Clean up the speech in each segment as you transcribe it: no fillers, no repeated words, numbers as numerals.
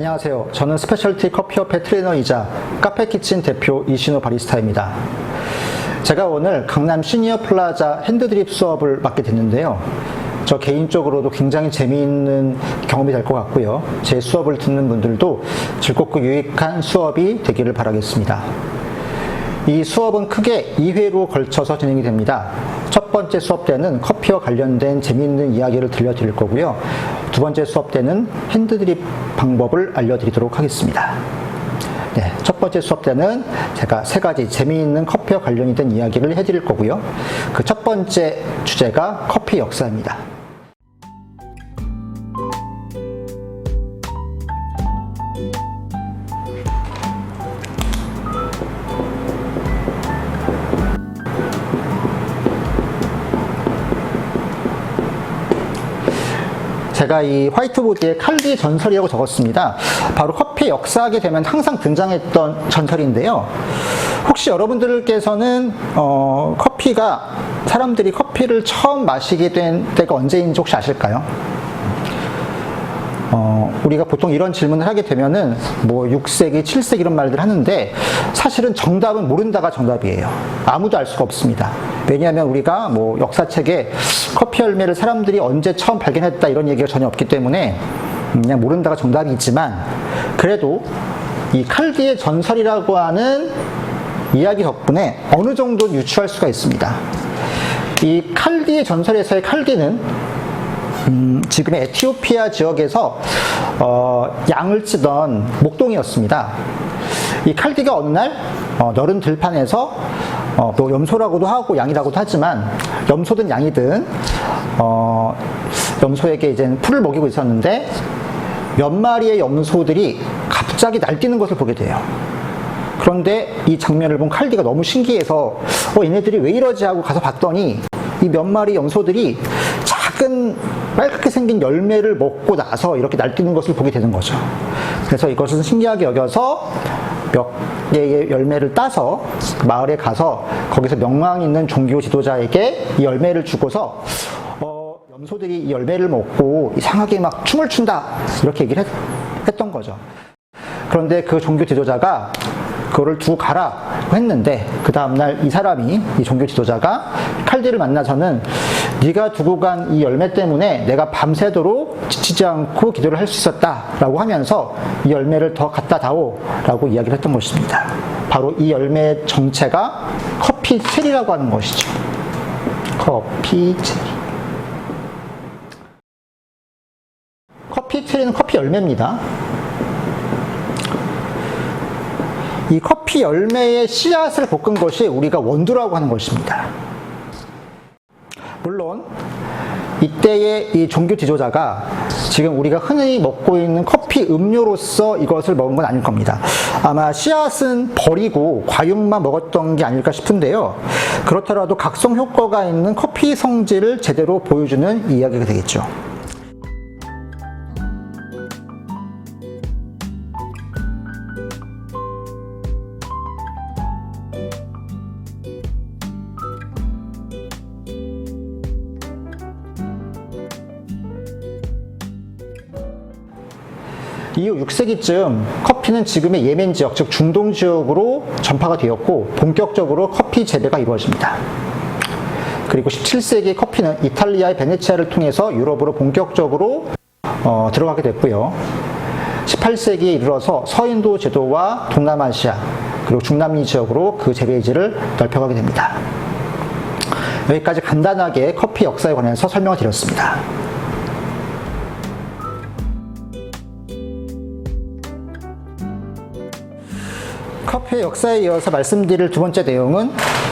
안녕하세요. 저는 스페셜티 커피협회 트레이너이자 카페키친 대표 이신호 바리스타입니다. 제가 오늘 강남 시니어 플라자 핸드드립 수업을 맡게 됐는데요. 저 개인적으로도 굉장히 재미있는 경험이 될 것 같고요. 제 수업을 듣는 분들도 즐겁고 유익한 수업이 되기를 바라겠습니다. 이 수업은 크게 2회로 걸쳐서 진행이 됩니다. 첫 번째 수업 때는 커피와 관련된 재미있는 이야기를 들려드릴 거고요. 두 번째 수업 때는 핸드드립 방법을 알려드리도록 하겠습니다. 네, 첫 번째 수업 때는 제가 3가지 재미있는 커피와 관련이 된 이야기를 해드릴 거고요. 그 첫 번째 주제가 커피 역사입니다. 제가 이 화이트보드에 칼디의 전설이라고 적었습니다. 바로 커피 역사하게 되면 항상 등장했던 전설인데요. 혹시 여러분들께서는 사람들이 커피를 처음 마시게 된 때가 언제인지 혹시 아실까요? 우리가 보통 이런 질문을 하게 되면은 뭐 6세기, 7세기 이런 말들 하는데 사실은 정답은 모른다가 정답이에요. 아무도 알 수가 없습니다. 왜냐하면 우리가 뭐 역사책에 커피 열매를 사람들이 언제 처음 발견했다 이런 얘기가 전혀 없기 때문에 그냥 모른다가 정답이지만 그래도 이 칼디의 전설이라고 하는 이야기 덕분에 어느 정도 유추할 수가 있습니다. 이 칼디의 전설에서의 칼디는 지금의 에티오피아 지역에서 양을 치던 목동이었습니다. 이 칼디가 어느 날 너른 들판에서 또 염소라고도 하고 양이라고도 하지만 염소든 양이든 염소에게 이제 풀을 먹이고 있었는데 몇 마리의 염소들이 갑자기 날뛰는 것을 보게 돼요. 그런데 이 장면을 본 칼디가 너무 신기해서 얘네들이 왜 이러지 하고 가서 봤더니 이 몇 마리 염소들이 작은 빨갛게 생긴 열매를 먹고 나서 이렇게 날뛰는 것을 보게 되는 거죠. 그래서 이것을 신기하게 여겨서 몇 개의 열매를 따서 마을에 가서 거기서 명망 있는 종교 지도자에게 이 열매를 주고서 염소들이 이 열매를 먹고 이상하게 막 춤을 춘다 이렇게 얘기를 했던 거죠. 그런데 그 종교 지도자가 그거를 두고 가라 했는데 그 다음날 이 종교 지도자가 칼디를 만나서는 네가 두고 간 이 열매 때문에 내가 밤새도록 지치지 않고 기도를 할 수 있었다 라고 하면서 이 열매를 더 갖다 다오 라고 이야기를 했던 것입니다. 바로 이 열매의 정체가 커피 체리라고 하는 것이죠. 커피 체리. 커피 체리는 커피 열매입니다. 이 커피 열매의 씨앗을 볶은 것이 우리가 원두라고 하는 것입니다. 물론 이때의 이 종교 지도자가 지금 우리가 흔히 먹고 있는 커피 음료로서 이것을 먹은 건 아닐 겁니다. 아마 씨앗은 버리고 과육만 먹었던 게 아닐까 싶은데요. 그렇더라도 각성 효과가 있는 커피 성질을 제대로 보여주는 이야기가 되겠죠. 이후 6세기쯤 커피는 지금의 예멘 지역, 즉 중동 지역으로 전파가 되었고 본격적으로 커피 재배가 이루어집니다. 그리고 17세기 커피는 이탈리아의 베네치아를 통해서 유럽으로 본격적으로 들어가게 됐고요. 18세기에 이르러서 서인도 제도와 동남아시아 그리고 중남미 지역으로 그 재배지를 넓혀가게 됩니다. 여기까지 간단하게 커피 역사에 관해서 설명을 드렸습니다. 커피의 역사에 이어서 말씀드릴 두 번째 내용은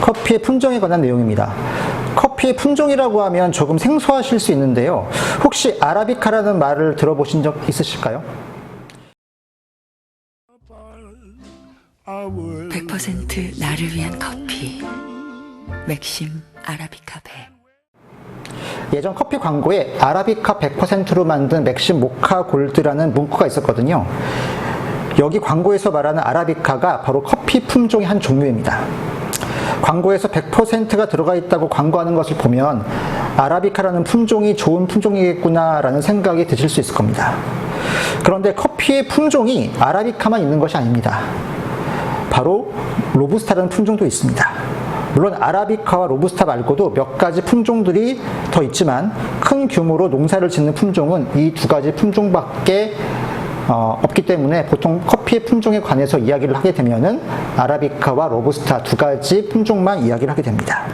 커피의 품종에 관한 내용입니다. 커피의 품종이라고 하면 조금 생소하실 수 있는데요. 혹시 아라비카라는 말을 들어보신 적 있으실까요? 100% 나를 위한 커피. 맥심 아라비카 100. 예전 커피 광고에 아라비카 100%로 만든 맥심 모카 골드라는 문구가 있었거든요. 여기 광고에서 말하는 아라비카가 바로 커피 품종의 한 종류입니다. 광고에서 100%가 들어가 있다고 광고하는 것을 보면 아라비카라는 품종이 좋은 품종이겠구나 라는 생각이 드실 수 있을 겁니다. 그런데 커피의 품종이 아라비카만 있는 것이 아닙니다. 바로 로부스타라는 품종도 있습니다. 물론 아라비카와 로부스타 말고도 몇 가지 품종들이 더 있지만 큰 규모로 농사를 짓는 품종은 이 두 가지 품종밖에 없기 때문에 보통 커피의 품종에 관해서 이야기를 하게 되면은 아라비카와 로부스타 두 가지 품종만 이야기를 하게 됩니다.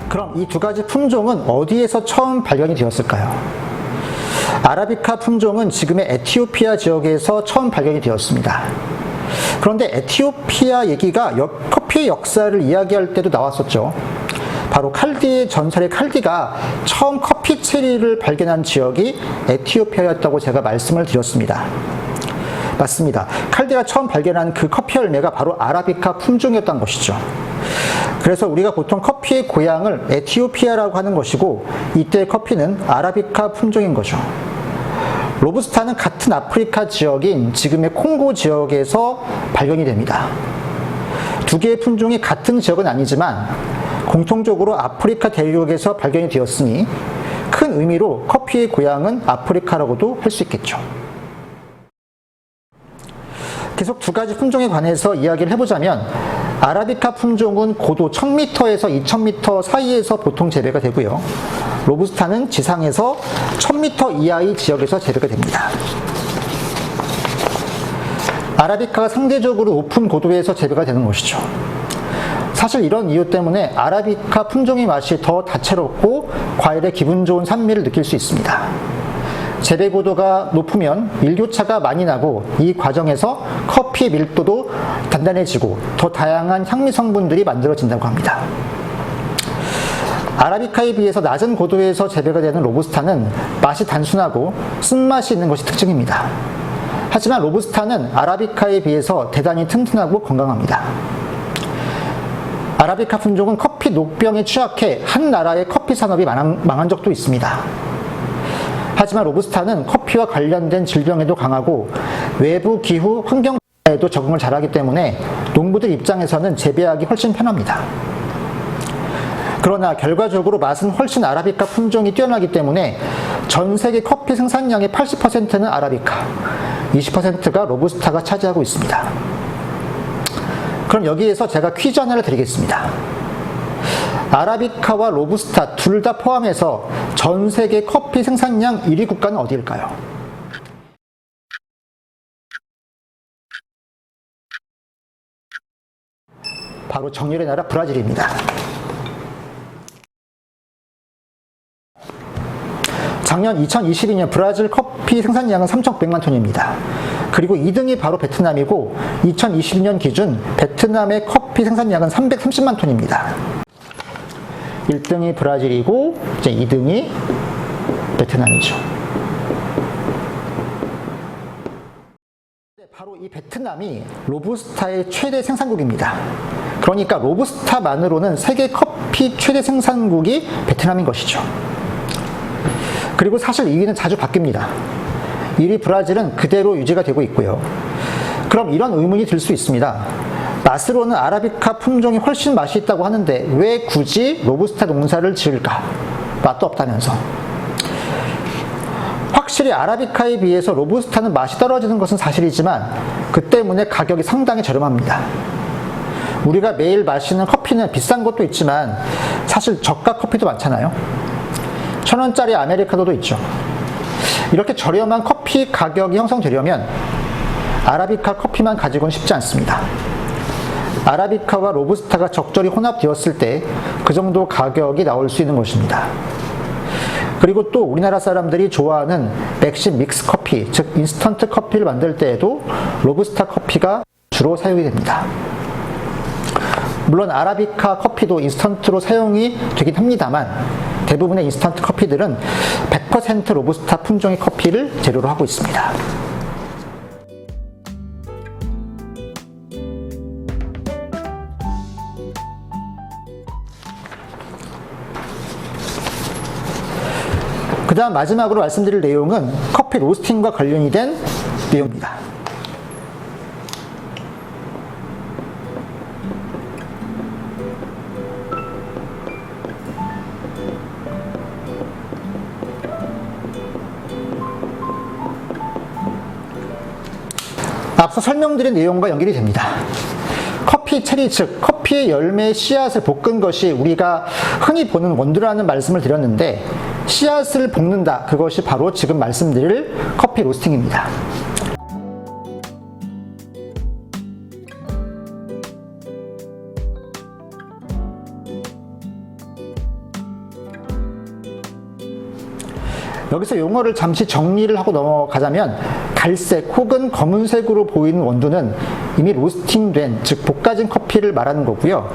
그럼 이 두 가지 품종은 어디에서 처음 발견이 되었을까요? 아라비카 품종은 지금의 에티오피아 지역에서 처음 발견이 되었습니다. 그런데 에티오피아 얘기가 커피의 역사를 이야기할 때도 나왔었죠. 바로 칼디의 전설의 칼디가 처음 커피 체리를 발견한 지역이 에티오피아였다고 제가 말씀을 드렸습니다. 맞습니다. 칼디가 처음 발견한 그 커피 열매가 바로 아라비카 품종이었던 것이죠. 그래서 우리가 보통 커피의 고향을 에티오피아라고 하는 것이고 이때의 커피는 아라비카 품종인 거죠. 로부스타는 같은 아프리카 지역인 지금의 콩고 지역에서 발견이 됩니다. 두 개의 품종이 같은 지역은 아니지만 공통적으로 아프리카 대륙에서 발견이 되었으니 큰 의미로 커피의 고향은 아프리카라고도 할 수 있겠죠. 계속 두 가지 품종에 관해서 이야기를 해보자면 아라비카 품종은 고도 1000m에서 2000m 사이에서 보통 재배가 되고요. 로부스타는 지상에서 1000m 이하의 지역에서 재배가 됩니다. 아라비카가 상대적으로 높은 고도에서 재배가 되는 것이죠. 사실 이런 이유 때문에 아라비카 품종의 맛이 더 다채롭고 과일의 기분 좋은 산미를 느낄 수 있습니다. 재배 고도가 높으면 일교차가 많이 나고 이 과정에서 커피의 밀도도 단단해지고 더 다양한 향미 성분들이 만들어진다고 합니다. 아라비카에 비해서 낮은 고도에서 재배가 되는 로부스타는 맛이 단순하고 쓴맛이 있는 것이 특징입니다. 하지만 로부스타는 아라비카에 비해서 대단히 튼튼하고 건강합니다. 아라비카 품종은 커피 녹병에 취약해 한 나라의 커피 산업이 망한 적도 있습니다. 하지만 로부스타는 커피와 관련된 질병에도 강하고 외부 기후 환경에도 적응을 잘하기 때문에 농부들 입장에서는 재배하기 훨씬 편합니다. 그러나 결과적으로 맛은 훨씬 아라비카 품종이 뛰어나기 때문에 전 세계 커피 생산량의 80%는 아라비카, 20%가 로부스타가 차지하고 있습니다. 그럼 여기에서 제가 퀴즈 하나를 드리겠습니다. 아라비카와 로부스타 둘 다 포함해서 전 세계 커피 생산량 1위 국가는 어디일까요? 바로 정열의 나라 브라질입니다. 작년 2022년 브라질 커피 생산량은 3,900만 톤입니다. 그리고 2등이 바로 베트남이고 2022년 기준 베트남의 커피 생산량은 330만 톤입니다. 1등이 브라질이고 이제 2등이 베트남이죠. 바로 이 베트남이 로부스타의 최대 생산국입니다. 그러니까 로부스타만으로는 세계 커피 최대 생산국이 베트남인 것이죠. 그리고 사실 2위는 자주 바뀝니다. 1위 브라질은 그대로 유지가 되고 있고요. 그럼 이런 의문이 들 수 있습니다. 맛으로는 아라비카 품종이 훨씬 맛이 있다고 하는데 왜 굳이 로부스타 농사를 지을까? 맛도 없다면서. 확실히 아라비카에 비해서 로부스타는 맛이 떨어지는 것은 사실이지만 그 때문에 가격이 상당히 저렴합니다. 우리가 매일 마시는 커피는 비싼 것도 있지만 사실 저가 커피도 많잖아요. 1,000원짜리 아메리카노도 있죠. 이렇게 저렴한 커피 가격이 형성되려면 아라비카 커피만 가지고는 쉽지 않습니다. 아라비카와 로부스타가 적절히 혼합되었을 때 그 정도 가격이 나올 수 있는 것입니다. 그리고 또 우리나라 사람들이 좋아하는 맥심 믹스 커피, 즉 인스턴트 커피를 만들 때에도 로부스타 커피가 주로 사용이 됩니다. 물론 아라비카 커피도 인스턴트로 사용이 되긴 합니다만 대부분의 인스턴트 커피들은 100% 로부스타 품종의 커피를 재료로 하고 있습니다. 다음 마지막으로 말씀드릴 내용은 커피 로스팅과 관련이 된 내용입니다. 앞서 설명드린 내용과 연결이 됩니다. 커피 체리, 즉 커피의 열매 씨앗을 볶은 것이 우리가 흔히 보는 원두라는 말씀을 드렸는데, 씨앗을 볶는다, 그것이 바로 지금 말씀드릴 커피 로스팅입니다. 여기서 용어를 잠시 정리를 하고 넘어가자면, 갈색 혹은 검은색으로 보이는 원두는 이미 로스팅된, 즉 볶아진 커피를 말하는 거고요.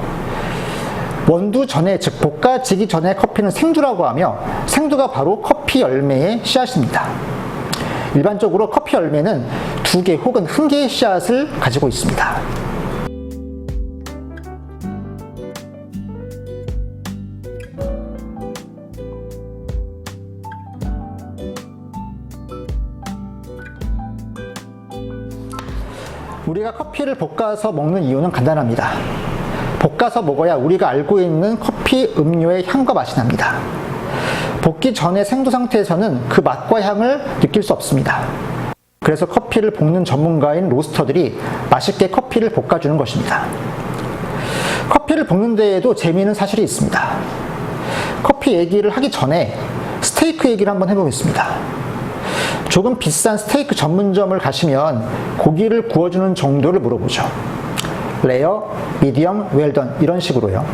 원두 전에, 즉 볶아지기 전에 커피는 생두라고 하며, 생두가 바로 커피 열매의 씨앗입니다. 일반적으로 커피 열매는 2개 혹은 1개의 씨앗을 가지고 있습니다. 우리가 커피를 볶아서 먹는 이유는 간단합니다. 볶아서 먹어야 우리가 알고 있는 커피 음료의 향과 맛이 납니다. 볶기 전의 생두 상태에서는 그 맛과 향을 느낄 수 없습니다. 그래서 커피를 볶는 전문가인 로스터들이 맛있게 커피를 볶아주는 것입니다. 커피를 볶는 데에도 재미있는 사실이 있습니다. 커피 얘기를 하기 전에 스테이크 얘기를 한번 해보겠습니다. 조금 비싼 스테이크 전문점을 가시면 고기를 구워주는 정도를 물어보죠. 레어, 미디엄, 웰던, 이런 식으로요.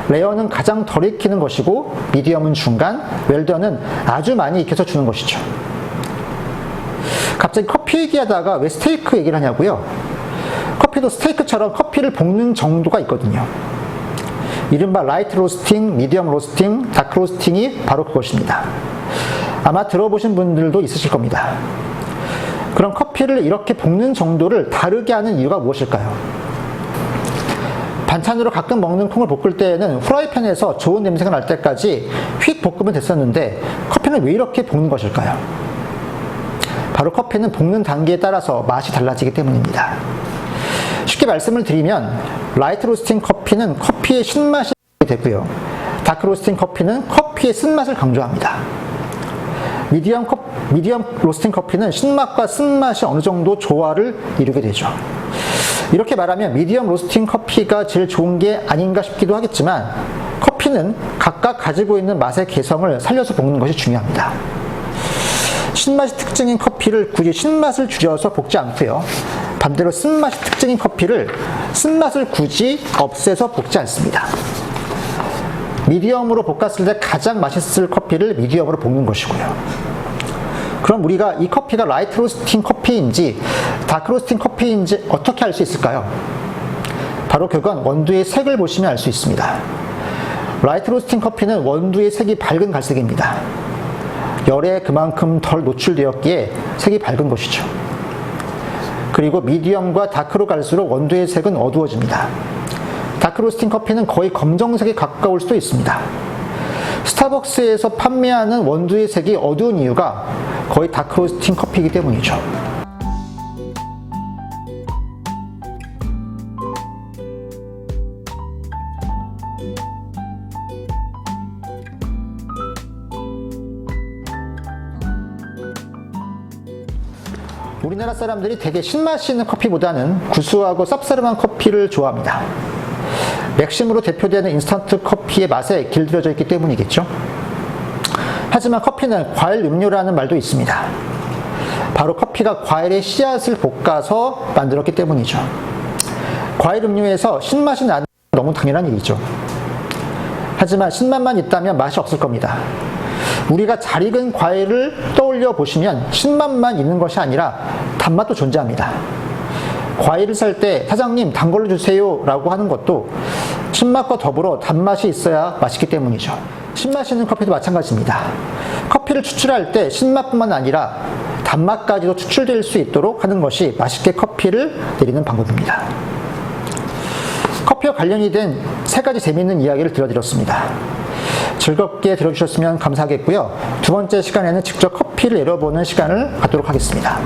레어는 가장 덜 익히는 것이고, 미디엄은 중간, 웰던은 아주 많이 익혀서 주는 것이죠. 갑자기 커피 얘기하다가 왜 스테이크 얘기를 하냐고요? 커피도 스테이크처럼 커피를 볶는 정도가 있거든요. 이른바 라이트 로스팅, 미디엄 로스팅, 다크 로스팅이 바로 그것입니다. 아마 들어보신 분들도 있으실 겁니다. 그럼 커피를 이렇게 볶는 정도를 다르게 하는 이유가 무엇일까요? 반찬으로 가끔 먹는 콩을 볶을 때에는 후라이팬에서 좋은 냄새가 날 때까지 휙 볶으면 됐었는데, 커피는 왜 이렇게 볶는 것일까요? 바로 커피는 볶는 단계에 따라서 맛이 달라지기 때문입니다. 쉽게 말씀을 드리면, 라이트 로스팅 커피는 커피의 신맛이 되고요. 다크 로스팅 커피는 커피의 쓴맛을 강조합니다. 미디엄 로스팅 커피는 신맛과 쓴맛이 어느 정도 조화를 이루게 되죠. 이렇게 말하면 미디엄 로스팅 커피가 제일 좋은 게 아닌가 싶기도 하겠지만, 커피는 각각 가지고 있는 맛의 개성을 살려서 볶는 것이 중요합니다. 신맛이 특징인 커피를 굳이 신맛을 줄여서 볶지 않고요. 반대로 쓴맛이 특징인 커피를 쓴맛을 굳이 없애서 볶지 않습니다. 미디엄으로 볶았을 때 가장 맛있을 커피를 미디엄으로 볶는 것이고요. 그럼 우리가 이 커피가 라이트 로스팅 커피인지 다크 로스팅 커피인지 어떻게 알 수 있을까요? 바로 그건 원두의 색을 보시면 알 수 있습니다. 라이트 로스팅 커피는 원두의 색이 밝은 갈색입니다. 열에 그만큼 덜 노출되었기에 색이 밝은 것이죠. 그리고 미디엄과 다크로 갈수록 원두의 색은 어두워집니다. 다크 로스팅 커피는 거의 검정색에 가까울 수도 있습니다. 스타벅스에서 판매하는 원두의 색이 어두운 이유가 거의 다크 로스팅 커피이기 때문이죠. 우리나라 사람들이 되게 신맛이 있는 커피보다는 구수하고 쌉싸름한 커피를 좋아합니다. 맥심으로 대표되는 인스턴트 커피의 맛에 길들여져 있기 때문이겠죠. 하지만 커피는 과일 음료라는 말도 있습니다. 바로 커피가 과일의 씨앗을 볶아서 만들었기 때문이죠. 과일 음료에서 신맛이 나는 건 너무 당연한 일이죠. 하지만 신맛만 있다면 맛이 없을 겁니다. 우리가 잘 익은 과일을 떠올려 보시면 신맛만 있는 것이 아니라 단맛도 존재합니다. 과일을 살 때 사장님 단 걸로 주세요 라고 하는 것도 신맛과 더불어 단맛이 있어야 맛있기 때문이죠. 신맛이 있는 커피도 마찬가지입니다. 커피를 추출할 때 신맛뿐만 아니라 단맛까지도 추출될 수 있도록 하는 것이 맛있게 커피를 내리는 방법입니다. 커피와 관련이 된 3가지 재미있는 이야기를 들려드렸습니다. 즐겁게 들어주셨으면 감사하겠고요. 두 번째 시간에는 직접 커피를 내려보는 시간을 갖도록 하겠습니다.